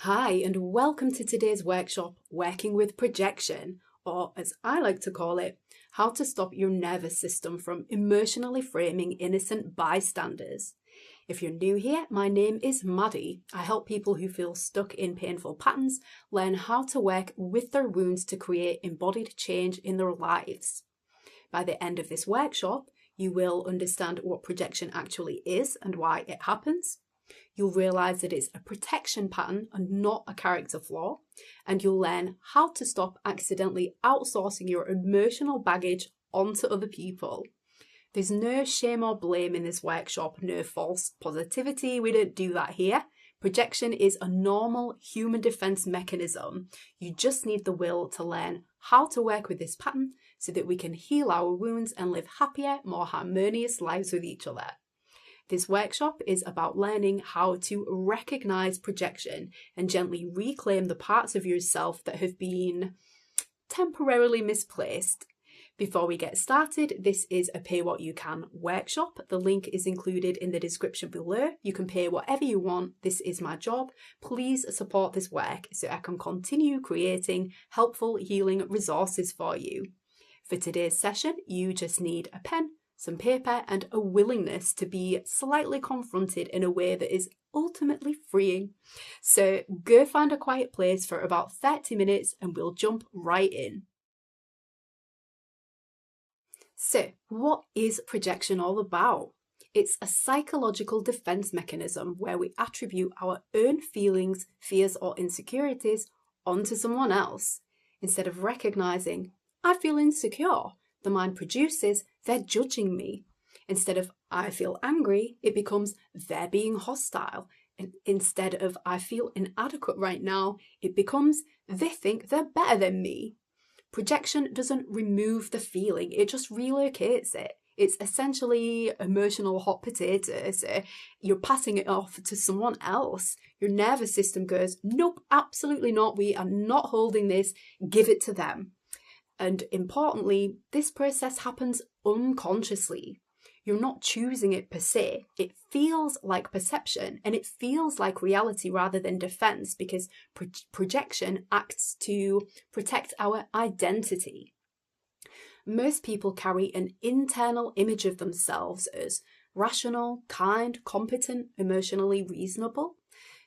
Hi, and welcome to today's workshop, Working with Projection, or as I like to call it, how to stop your nervous system from emotionally framing innocent bystanders. If you're new here, my name is Maddie. I help people who feel stuck in painful patterns learn how to work with their wounds to create embodied change in their lives. By the end of this workshop, you will understand what projection actually is and why it happens. You'll realise that it's a protection pattern and not a character flaw, and you'll learn how to stop accidentally outsourcing your emotional baggage onto other people. There's no shame or blame in this workshop, no false positivity, we don't do that here. Projection is a normal human defence mechanism. You just need the will to learn how to work with this pattern so that we can heal our wounds and live happier, more harmonious lives with each other. This workshop is about learning how to recognise projection and gently reclaim the parts of yourself that have been temporarily misplaced. Before we get started, this is a pay what you can workshop. The link is included in the description below. You can pay whatever you want. This is my job. Please support this work so I can continue creating helpful healing resources for you. For today's session, you just need a pen, some paper, and a willingness to be slightly confronted in a way that is ultimately freeing. So go find a quiet place for about 30 minutes and we'll jump right in. So, what is projection all about? It's a psychological defense mechanism where we attribute our own feelings, fears, or insecurities onto someone else. Instead of recognizing, I feel insecure, the mind produces, they're judging me. Instead of I feel angry, it becomes they're being hostile. And instead of I feel inadequate right now, it becomes they think they're better than me. Projection doesn't remove the feeling, it just relocates it. It's essentially emotional hot potato, so you're passing it off to someone else. Your nervous system goes, nope, absolutely not, we are not holding this, give it to them. And importantly, this process happens unconsciously. You're not choosing it per se. It feels like perception and it feels like reality rather than defense because projection acts to protect our identity. Most people carry an internal image of themselves as rational, kind, competent, emotionally reasonable.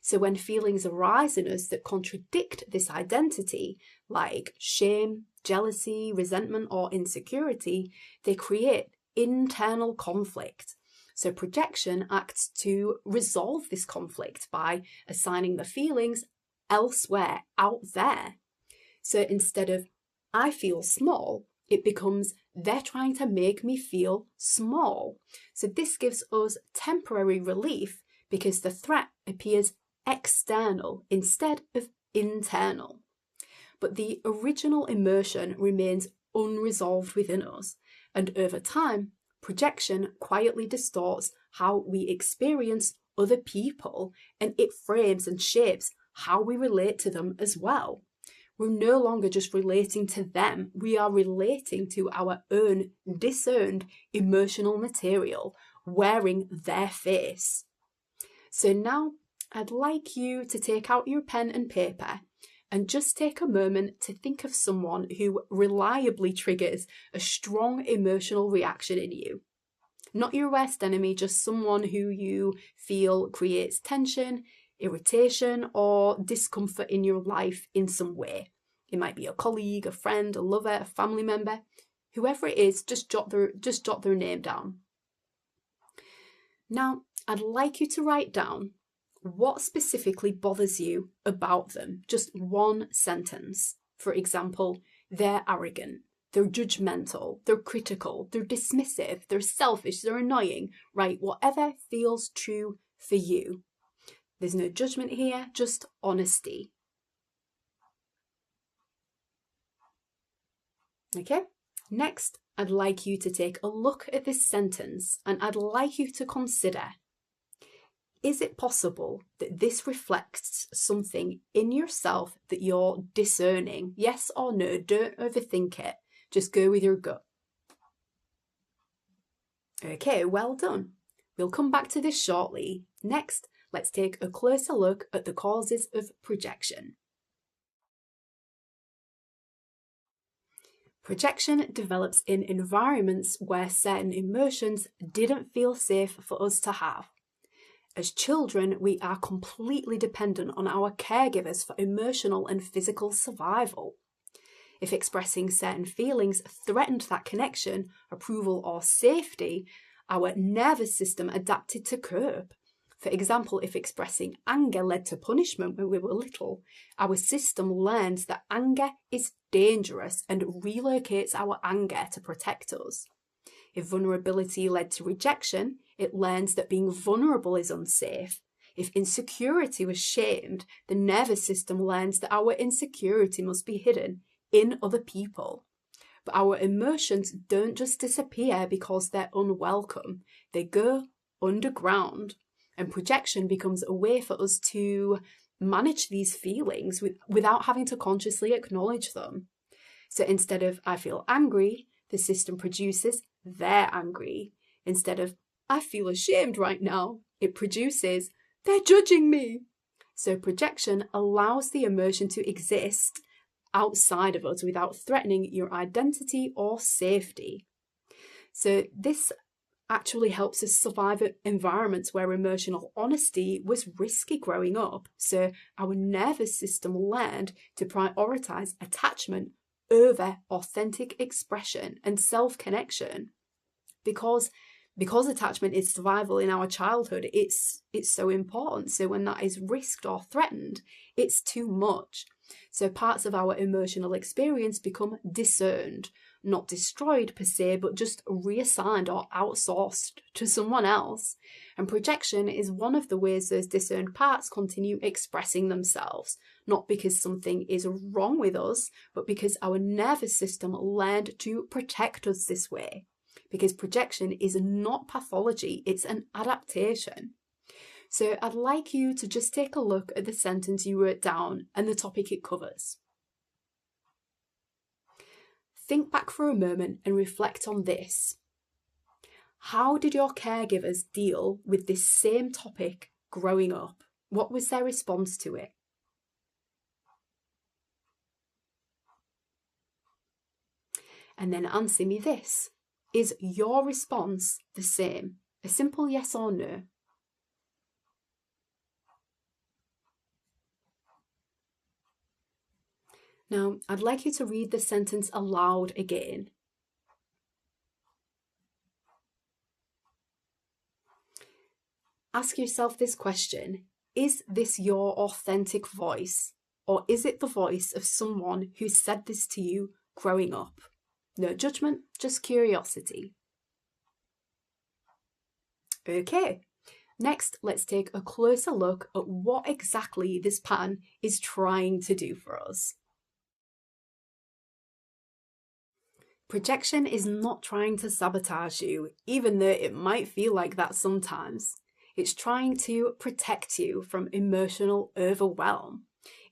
So when feelings arise in us that contradict this identity, like shame, jealousy, resentment, or insecurity, they create internal conflict. So projection acts to resolve this conflict by assigning the feelings elsewhere, out there. So instead of I feel small, it becomes they're trying to make me feel small. So this gives us temporary relief because the threat appears external instead of internal. But the original emotion remains unresolved within us, and over time, projection quietly distorts how we experience other people, and it frames and shapes how we relate to them as well. We're no longer just relating to them, we are relating to our own disowned emotional material, wearing their face. So now, I'd like you to take out your pen and paper and just take a moment to think of someone who reliably triggers a strong emotional reaction in you. Not your worst enemy, just someone who you feel creates tension, irritation, or discomfort in your life in some way. It might be a colleague, a friend, a lover, a family member. Whoever it is, just jot their name down. Now, I'd like you to write down what specifically bothers you about them. Just one sentence. For example, they're arrogant, they're judgmental, they're critical, they're dismissive, they're selfish, they're annoying, right? Whatever feels true for you. There's no judgment here, just honesty. Okay, next, I'd like you to take a look at this sentence and I'd like you to consider, is it possible that this reflects something in yourself that you're discerning? Yes or no, don't overthink it. Just go with your gut. Okay, well done. We'll come back to this shortly. Next, let's take a closer look at the causes of projection. Projection develops in environments where certain emotions didn't feel safe for us to have. As children, we are completely dependent on our caregivers for emotional and physical survival. If expressing certain feelings threatened that connection, approval, or safety, our nervous system adapted to cope. For example, if expressing anger led to punishment when we were little, our system learns that anger is dangerous and relocates our anger to protect us. If vulnerability led to rejection, it learns that being vulnerable is unsafe. If insecurity was shamed, the nervous system learns that our insecurity must be hidden in other people. But our emotions don't just disappear because they're unwelcome. They go underground. And projection becomes a way for us to manage these feelings without having to consciously acknowledge them. So instead of I feel angry, the system produces they're angry. Instead of I feel ashamed right now, it produces they're judging me. So projection allows the emotion to exist outside of us without threatening your identity or safety. So this actually helps us survive environments where emotional honesty was risky growing up. So our nervous system learned to prioritize attachment over authentic expression and self-connection. Because attachment is survival in our childhood, it's so important. So when that is risked or threatened, it's too much. So parts of our emotional experience become discerned, not destroyed per se, but just reassigned or outsourced to someone else. And projection is one of the ways those discerned parts continue expressing themselves, not because something is wrong with us, but because our nervous system learned to protect us this way. Because projection is not pathology, it's an adaptation. So I'd like you to just take a look at the sentence you wrote down and the topic it covers. Think back for a moment and reflect on this. How did your caregivers deal with this same topic growing up? What was their response to it? And then answer me this. Is your response the same? A simple yes or no. Now, I'd like you to read the sentence aloud again. Ask yourself this question: is this your authentic voice, or is it the voice of someone who said this to you growing up? No judgment, just curiosity. Okay, next let's take a closer look at what exactly this pattern is trying to do for us. Projection is not trying to sabotage you, even though it might feel like that sometimes. It's trying to protect you from emotional overwhelm.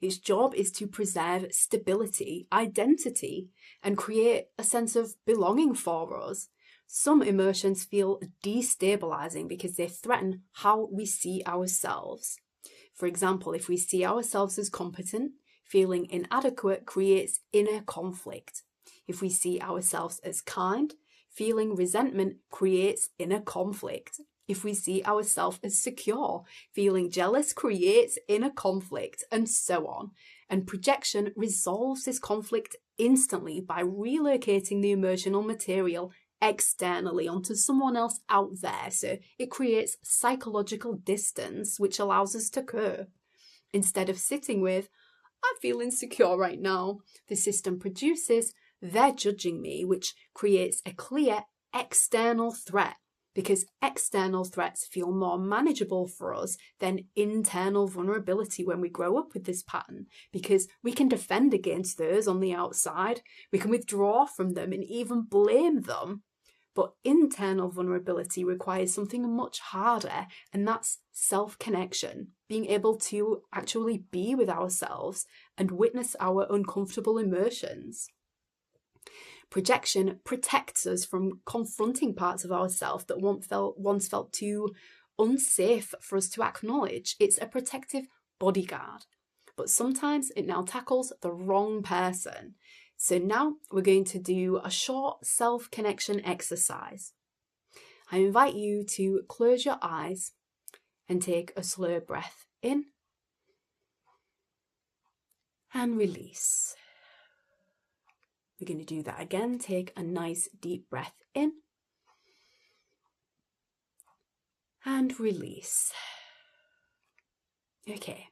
Its job is to preserve stability, identity, and create a sense of belonging for us. Some emotions feel destabilizing because they threaten how we see ourselves. For example, if we see ourselves as competent, feeling inadequate creates inner conflict. If we see ourselves as kind, feeling resentment creates inner conflict. If we see ourselves as secure, feeling jealous creates inner conflict, and so on. And projection resolves this conflict instantly by relocating the emotional material externally onto someone else out there. So it creates psychological distance, which allows us to cope. Instead of sitting with, I feel insecure right now, the system produces, they're judging me, which creates a clear external threat, because external threats feel more manageable for us than internal vulnerability when we grow up with this pattern, because we can defend against those on the outside, we can withdraw from them and even blame them. But internal vulnerability requires something much harder, and that's self-connection, being able to actually be with ourselves and witness our uncomfortable emotions. Projection protects us from confronting parts of ourselves that once felt too unsafe for us to acknowledge. It's a protective bodyguard. But sometimes it now tackles the wrong person. So now we're going to do a short self-connection exercise. I invite you to close your eyes and take a slow breath in and release. We're going to do that again. Take a nice deep breath in and release. Okay,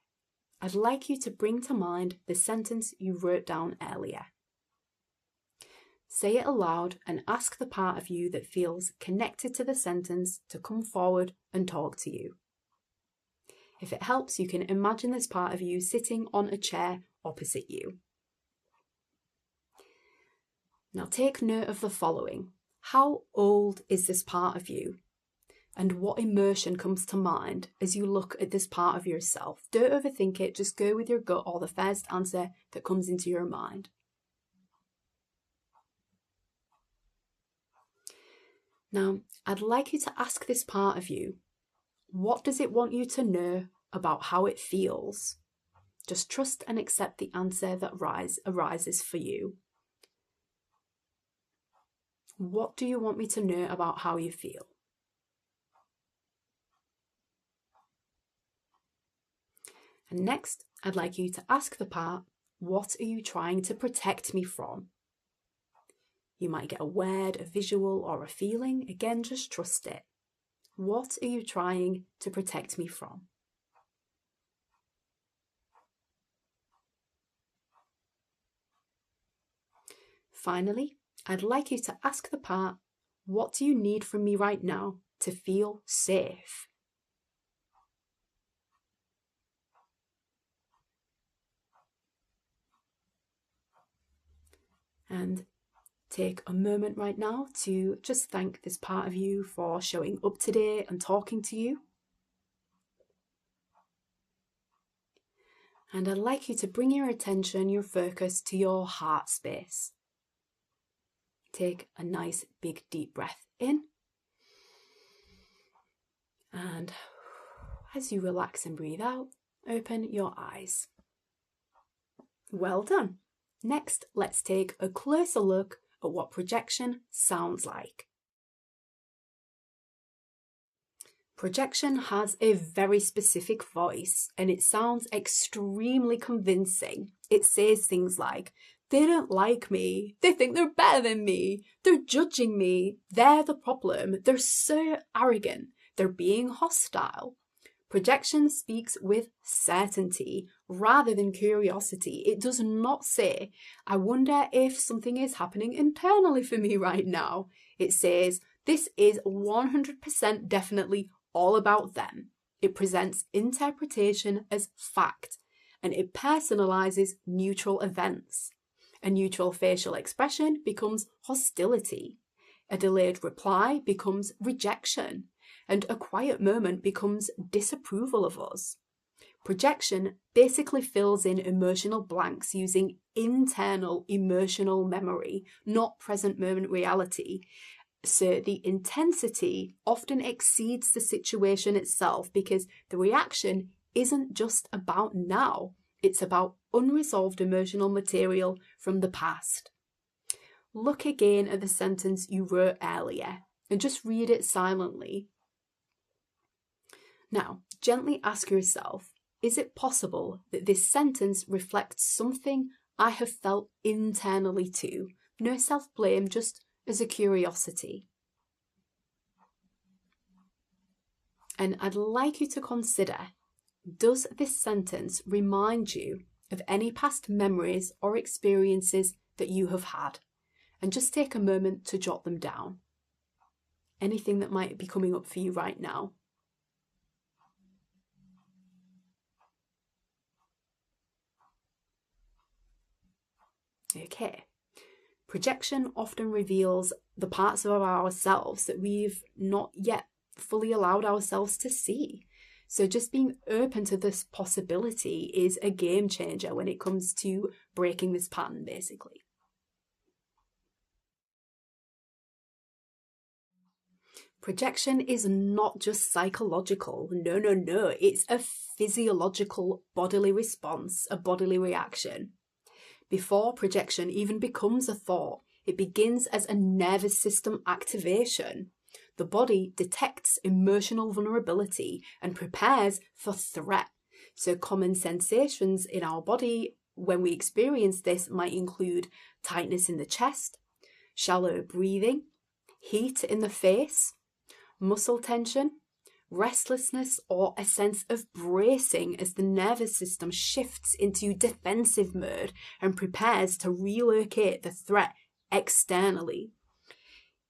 I'd like you to bring to mind the sentence you wrote down earlier. Say it aloud and ask the part of you that feels connected to the sentence to come forward and talk to you. If it helps, you can imagine this part of you sitting on a chair opposite you. Now take note of the following. How old is this part of you? And what emotion comes to mind as you look at this part of yourself? Don't overthink it, just go with your gut or the first answer that comes into your mind. Now, I'd like you to ask this part of you, what does it want you to know about how it feels? Just trust and accept the answer that arises for you. What do you want me to know about how you feel? And next, I'd like you to ask the part, what are you trying to protect me from? You might get a word, a visual, or a feeling. Again, just trust it. What are you trying to protect me from? Finally, I'd like you to ask the part, what do you need from me right now to feel safe? And take a moment right now to just thank this part of you for showing up today and talking to you. And I'd like you to bring your attention, your focus to your heart space. Take a nice big deep breath in. And as you relax and breathe out, open your eyes. Well done. Next, let's take a closer look at what projection sounds like. Projection has a very specific voice and it sounds extremely convincing. It says things like, they don't like me, they think they're better than me, they're judging me, they're the problem, they're so arrogant, they're being hostile. Projection speaks with certainty rather than curiosity. It does not say, I wonder if something is happening internally for me right now. It says, this is 100% definitely all about them. It presents interpretation as fact, and it personalizes neutral events. A neutral facial expression becomes hostility. A delayed reply becomes rejection. And a quiet moment becomes disapproval of us. Projection basically fills in emotional blanks using internal emotional memory, not present moment reality. So the intensity often exceeds the situation itself because the reaction isn't just about now, it's about unresolved emotional material from the past. Look again at the sentence you wrote earlier and just read it silently. Now, gently ask yourself, is it possible that this sentence reflects something I have felt internally too? No self-blame, just as a curiosity. And I'd like you to consider, does this sentence remind you of any past memories or experiences that you have had? And just take a moment to jot them down. Anything that might be coming up for you right now. Okay. Projection often reveals the parts of ourselves that we've not yet fully allowed ourselves to see. So just being open to this possibility is a game changer when it comes to breaking this pattern, basically. Projection is not just psychological. No, no, no. It's a physiological bodily response, a bodily reaction. Before projection even becomes a thought, it begins as a nervous system activation. The body detects emotional vulnerability and prepares for threat. So common sensations in our body when we experience this might include tightness in the chest, shallow breathing, heat in the face, muscle tension, restlessness, or a sense of bracing as the nervous system shifts into defensive mode and prepares to relocate the threat externally.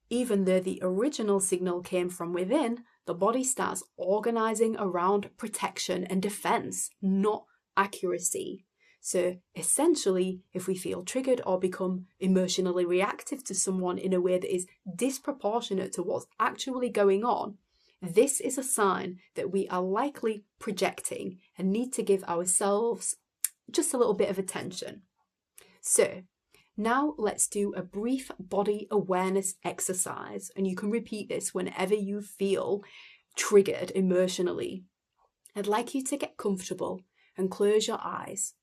Even though the original signal came from within, the body starts organizing around protection and defense, not accuracy. So essentially, if we feel triggered or become emotionally reactive to someone in a way that is disproportionate to what's actually going on, this is a sign that we are likely projecting and need to give ourselves just a little bit of attention. So now let's do a brief body awareness exercise, and you can repeat this whenever you feel triggered emotionally. I'd like you to get comfortable and close your eyes,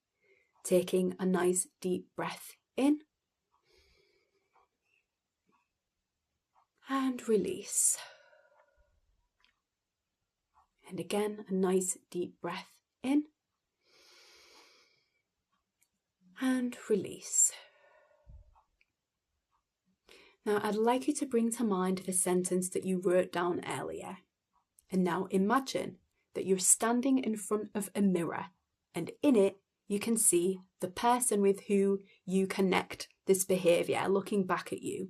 taking a nice deep breath in and release. And again, a nice deep breath in and release. Now, I'd like you to bring to mind the sentence that you wrote down earlier. And now imagine that you're standing in front of a mirror, and in it, you can see the person with who you connect this behaviour looking back at you.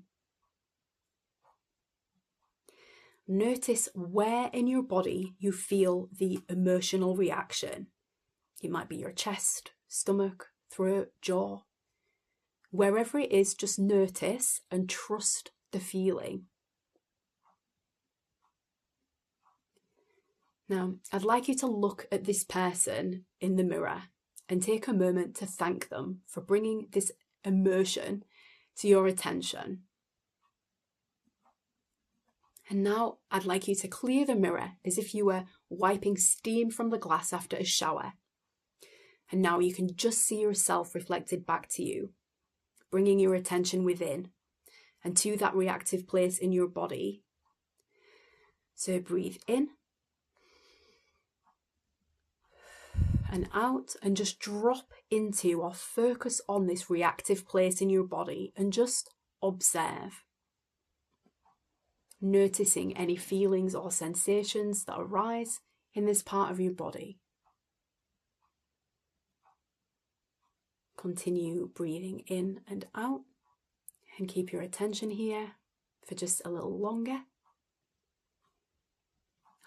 Notice where in your body you feel the emotional reaction. It might be your chest, stomach, throat, jaw. Wherever it is, just notice and trust the feeling. Now, I'd like you to look at this person in the mirror and take a moment to thank them for bringing this emotion to your attention. And now I'd like you to clear the mirror as if you were wiping steam from the glass after a shower. And now you can just see yourself reflected back to you, bringing your attention within and to that reactive place in your body. So breathe in and out, and just drop into or focus on this reactive place in your body and just observe. Noticing any feelings or sensations that arise in this part of your body. Continue breathing in and out and keep your attention here for just a little longer.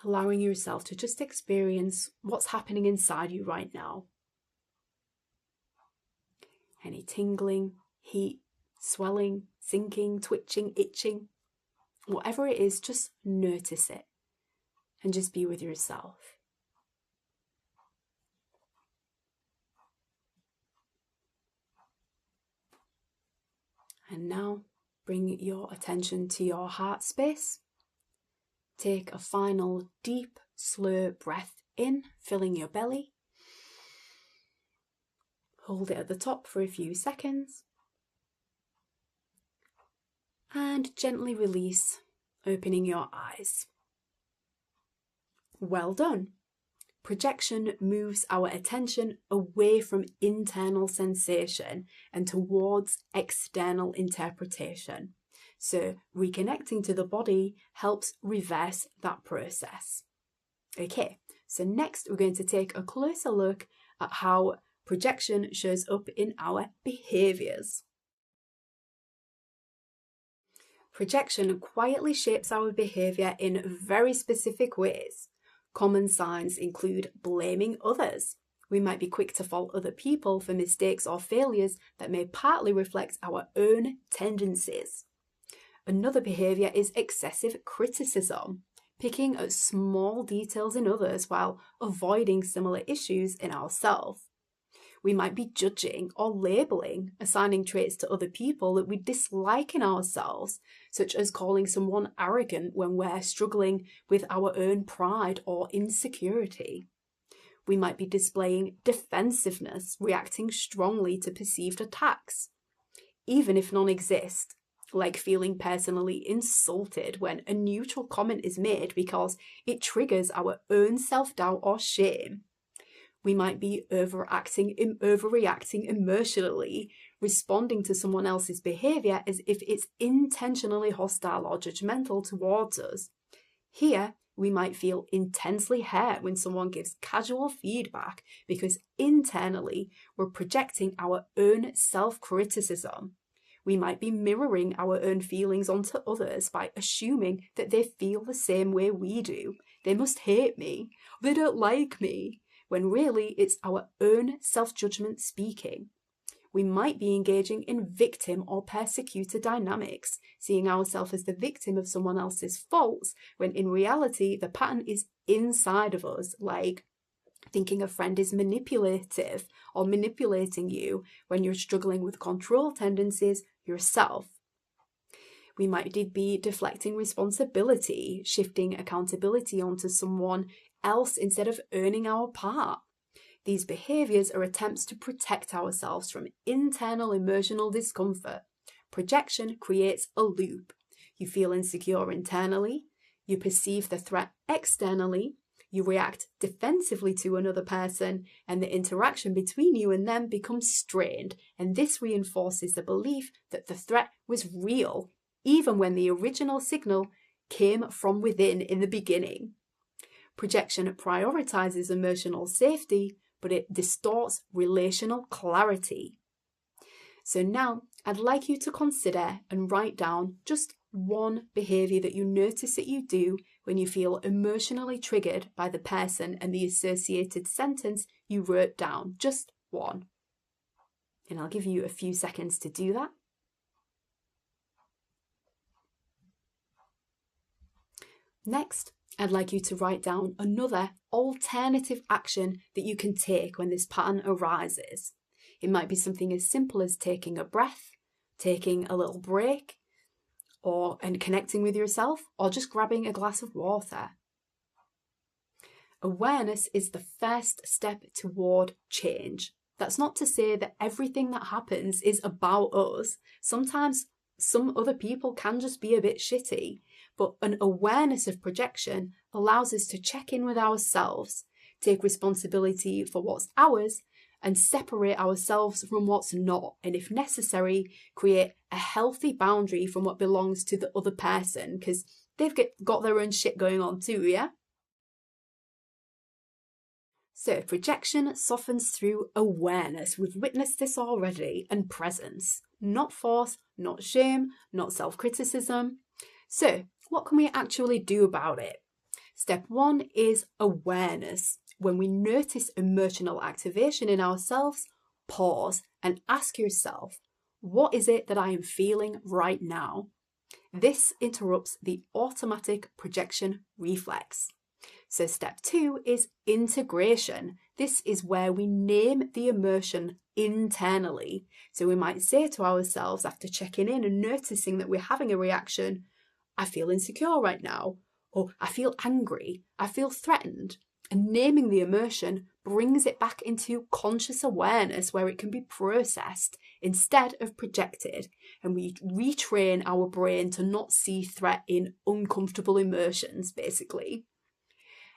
Allowing yourself to just experience what's happening inside you right now. Any tingling, heat, swelling, sinking, twitching, itching. Whatever it is, just notice it and just be with yourself. And now bring your attention to your heart space. Take a final deep, slow breath in, filling your belly. Hold it at the top for a few seconds. And gently release, opening your eyes. Well done. Projection moves our attention away from internal sensation and towards external interpretation. So reconnecting to the body helps reverse that process. Okay, so next we're going to take a closer look at how projection shows up in our behaviours. Projection quietly shapes our behaviour in very specific ways. Common signs include blaming others. We might be quick to fault other people for mistakes or failures that may partly reflect our own tendencies. Another behaviour is excessive criticism, picking at small details in others while avoiding similar issues in ourselves. We might be judging or labeling, assigning traits to other people that we dislike in ourselves, such as calling someone arrogant when we're struggling with our own pride or insecurity. We might be displaying defensiveness, reacting strongly to perceived attacks, even if none exist, like feeling personally insulted when a neutral comment is made because it triggers our own self-doubt or shame. We might be overreacting emotionally, responding to someone else's behaviour as if it's intentionally hostile or judgmental towards us. Here, we might feel intensely hurt when someone gives casual feedback because internally we're projecting our own self-criticism. We might be mirroring our own feelings onto others by assuming that they feel the same way we do. They must hate me. They don't like me. When really it's our own self-judgment speaking. We might be engaging in victim or persecutor dynamics, seeing ourselves as the victim of someone else's faults, when in reality the pattern is inside of us, like thinking a friend is manipulative or manipulating you when you're struggling with control tendencies yourself. We might be deflecting responsibility, shifting accountability onto someone else instead of earning our part. These behaviours are attempts to protect ourselves from internal emotional discomfort. Projection creates a loop. You feel insecure internally, you perceive the threat externally, you react defensively to another person, and the interaction between you and them becomes strained, and this reinforces the belief that the threat was real, even when the original signal came from within in the beginning. Projection prioritizes emotional safety, but it distorts relational clarity. So now I'd like you to consider and write down just one behaviour that you notice that you do when you feel emotionally triggered by the person and the associated sentence you wrote down. Just one. And I'll give you a few seconds to do that. Next, I'd like you to write down another alternative action that you can take when this pattern arises. It might be something as simple as taking a breath, taking a little break, and connecting with yourself, or just grabbing a glass of water. Awareness is the first step toward change. That's not to say that everything that happens is about us. Sometimes some other people can just be a bit shitty. But an awareness of projection allows us to check in with ourselves, take responsibility for what's ours, and separate ourselves from what's not, and if necessary, create a healthy boundary from what belongs to the other person, because they've got their own shit going on too, yeah? So projection softens through awareness. We've witnessed this already, and presence. Not force, not shame, not self-criticism. So what can we actually do about it? Step 1 is awareness. When we notice emotional activation in ourselves, pause and ask yourself, what is it that I am feeling right now? This interrupts the automatic projection reflex. So step 2 is integration. This is where we name the emotion internally. So we might say to ourselves after checking in and noticing that we're having a reaction, I feel insecure right now, or I feel angry, I feel threatened. And naming the emotion brings it back into conscious awareness where it can be processed instead of projected. And we retrain our brain to not see threat in uncomfortable emotions, basically.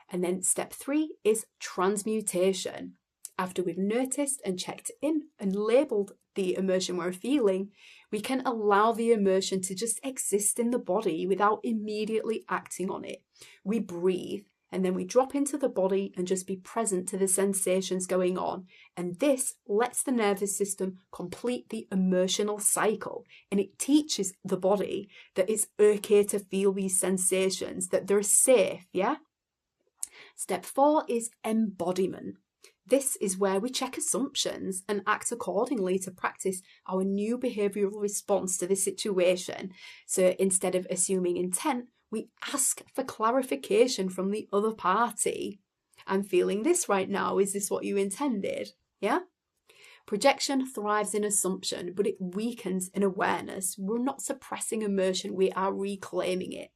And then step 3 is transmutation. After we've noticed and checked in and labelled the emotion we're feeling, we can allow the emotion to just exist in the body without immediately acting on it. We breathe and then we drop into the body and just be present to the sensations going on. And this lets the nervous system complete the emotional cycle. And it teaches the body that it's okay to feel these sensations, that they're safe, yeah? Step 4 is embodiment. This is where we check assumptions and act accordingly to practice our new behavioural response to the situation. So instead of assuming intent, we ask for clarification from the other party. I'm feeling this right now. Is this what you intended? Yeah? Projection thrives in assumption, but it weakens in awareness. We're not suppressing emotion, we are reclaiming it.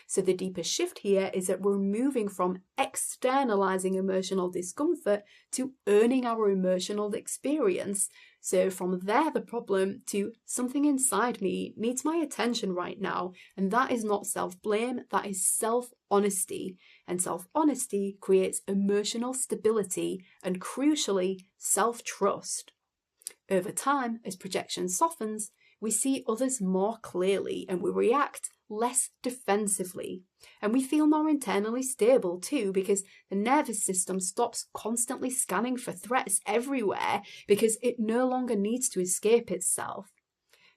So the deeper shift here is that we're moving from externalizing emotional discomfort to owning our emotional experience. So from there, the problem, to something inside me needs my attention right now. And that is not self-blame, that is self-honesty. And self-honesty creates emotional stability and, crucially, self-trust. Over time, as projection softens, we see others more clearly and we react less defensively. And we feel more internally stable too, because the nervous system stops constantly scanning for threats everywhere because it no longer needs to escape itself.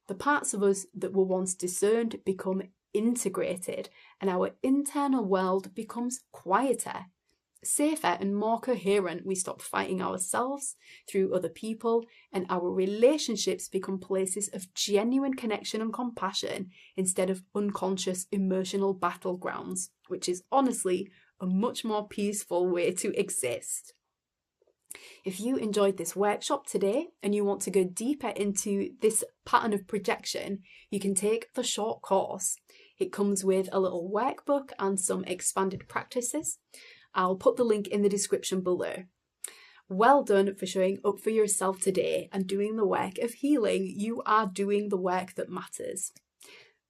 The parts of us that were once discerned become integrated, and our internal world becomes quieter, safer and more coherent. We stop fighting ourselves through other people, and our relationships become places of genuine connection and compassion instead of unconscious emotional battlegrounds, which is honestly a much more peaceful way to exist. If you enjoyed this workshop today and you want to go deeper into this pattern of projection, you can take the short course. It comes with a little workbook and some expanded practices. I'll put the link in the description below. Well done for showing up for yourself today and doing the work of healing. You are doing the work that matters.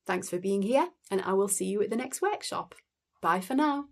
Thanks for being here, and I will see you at the next workshop. Bye for now.